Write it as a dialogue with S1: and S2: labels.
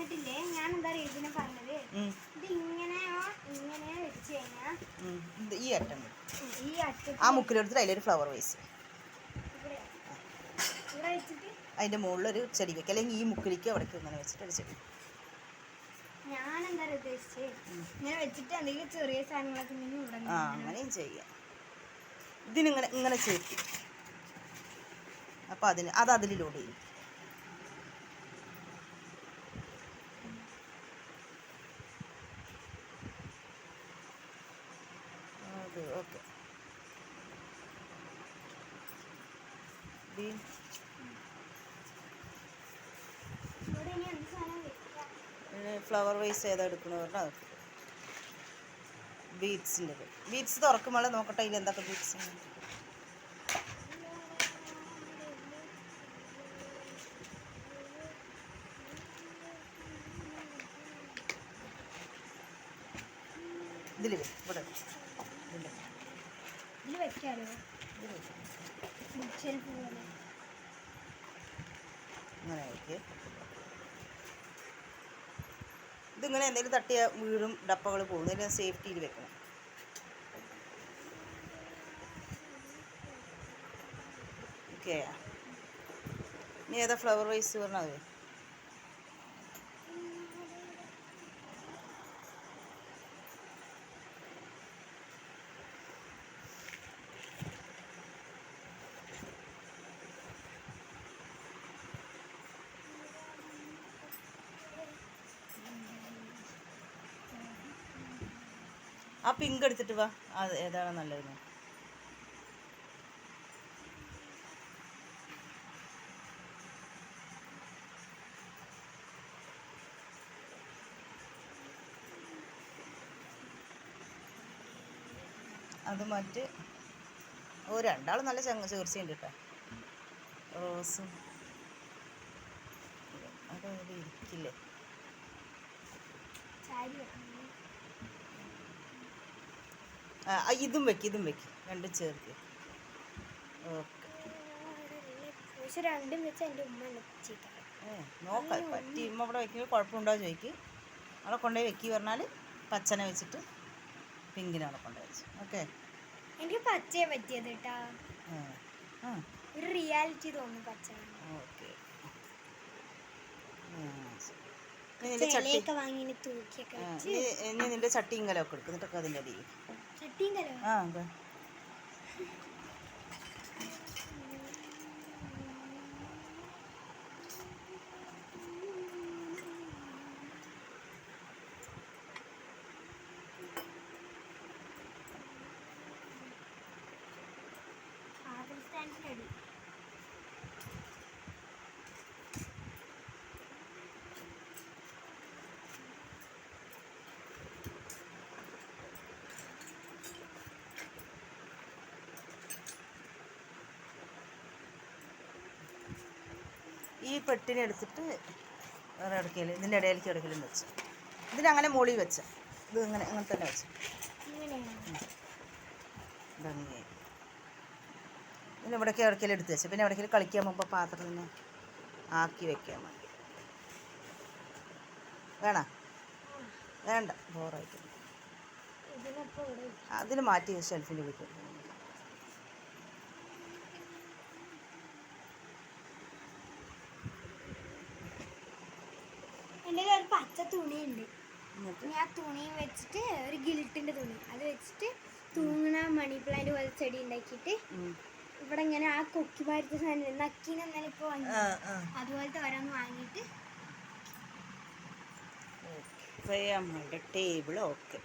S1: എന്നിട്ടില്ലേ ഞാൻ എന്താ ഇതിനെ പറഞ്ഞത്, ഇത് ഇങ്ങനെയോ ഇങ്ങനെയോ വെച്ച് കഴിഞ്ഞാൽ
S2: ഈ അറ്റം ആ മുക്കിലെടുത്തിട്ട് അതിലൊരു ഫ്ലവർ വേസ്
S1: ഇവിടെ വെച്ചിട്ട്
S2: അതിൻ്റെ മുകളിലൊരു ചെടി വെക്കുക, അല്ലെങ്കിൽ ഈ മുക്കിലേക്ക് അവിടേക്ക് ഇങ്ങനെ വെച്ചിട്ട് ഒരു ചെടി.
S1: ഞാൻ എന്താ ഉദ്ദേശിച്ചത്, ഇങ്ങനെ വെച്ചിട്ട് എന്തെങ്കിലും ചെറിയ സാധനങ്ങളൊക്കെ
S2: അങ്ങനെയും ചെയ്യാം. ഇതിനിങ്ങനെ ഇങ്ങനെ ചേർത്തി അപ്പോൾ അത് അതിൽ ലോഡ് ചെയ്യും. അത് ഓക്കെ. ഫ്ലവർ വൈസ് ഏതാ എടുക്കണമെന്ന് പറഞ്ഞാൽ ബീഡ്സിൻ്റെ ബീഡ്സ് തുറക്കുമ്പോൾ നോക്കട്ടെ അതിൽ എന്തൊക്കെ ബീഡ്സ് ഉണ്ട്. ഇതിൽ ഇവിടെ അങ്ങനെ ആയിരിക്കും. ഇതിങ്ങനെ എന്തെങ്കിലും തട്ടിയ വീടും ഡപ്പകൾ പോകും. ഇതിന് സേഫ്റ്റിയിൽ വെക്കണം. ഓക്കെ. ഇനി ഏതാ ഫ്ലവർ വൈസ് പറഞ്ഞാൽ മതി. ആ പിങ്ക് എടുത്തിട്ട് വാ, അത് ഏതാണ് നല്ലത്. അത് മറ്റ് രണ്ടാളും നല്ല ചേർച്ചയുണ്ട് കേട്ടോ. റോസും അതവിടെ ഇരിക്കില്ലേ. ഇതും വെക്ക് രണ്ടും ചേർക്ക്. ഓക്കെ. നോക്കാം പറ്റി ഉമ്മ അവിടെ വെക്കുമ്പോൾ കുഴപ്പമുണ്ടോ ചോദിക്ക്. അവിടെ കൊണ്ടുപോയി വെക്കി പറഞ്ഞാൽ പച്ചനെ വെച്ചിട്ട് പിങ്കിനാണ് കൊണ്ടുപോയി വെച്ചത്. ഓക്കെ.
S1: എനിക്ക് പച്ചയെ പറ്റിയത് കേട്ടാ. ഒരു റിയാലിറ്റി തോന്നുന്നു പച്ച.
S2: ഓക്കെ. നിന്റെ ചട്ടിയും കലമൊക്കെ എടുക്കും, എന്നിട്ടൊക്കെ അതിൻ്റെ അടിയിൽ ഈ പെട്ടിനെ എടുത്തിട്ട് വേറെ ഇടയ്ക്കൽ ഇതിൻ്റെ ഇടയിലേക്ക് ഇടയ്ക്കലും വെച്ച് ഇതിനങ്ങനെ മുകളിൽ വെച്ച ഇത് അങ്ങനെ തന്നെ വെച്ച് ഭംഗിയായി. പിന്നെ ഇവിടേക്ക് ഇടയ്ക്കൽ എടുത്ത് വെച്ച് പിന്നെ ഇടയ്ക്കൽ കളിക്കാൻ പോകുമ്പോൾ പാത്രത്തിന് ആക്കി വെക്കാൻ മതി. വേണ്ട ബോറായിട്ട് അതിന് മാറ്റി ഷെൽഫിൻ്റെ വെക്കും.
S1: എൻ്റെ ഒരു പച്ച തുണിയുണ്ട്. ഞാൻ തുണി വെച്ചിട്ട് ഒരു ഗിൽട്ടിൻ്റെ തുണി അത് വെച്ചിട്ട് തൂങ്ങണ മണി പ്ലാന്റ് പോലെ ചെടി ഉണ്ടാക്കിയിട്ട് ഇവിടെ ഇങ്ങനെ ആ കൊക്കി മാറ്റ സാധനം നക്കീനെ എന്നാലും ഇപ്പോൾ വാങ്ങി അതുപോലത്തെ ഓരോന്ന് വാങ്ങിയിട്ട്
S2: ടേബിൾ. ഓക്കെ.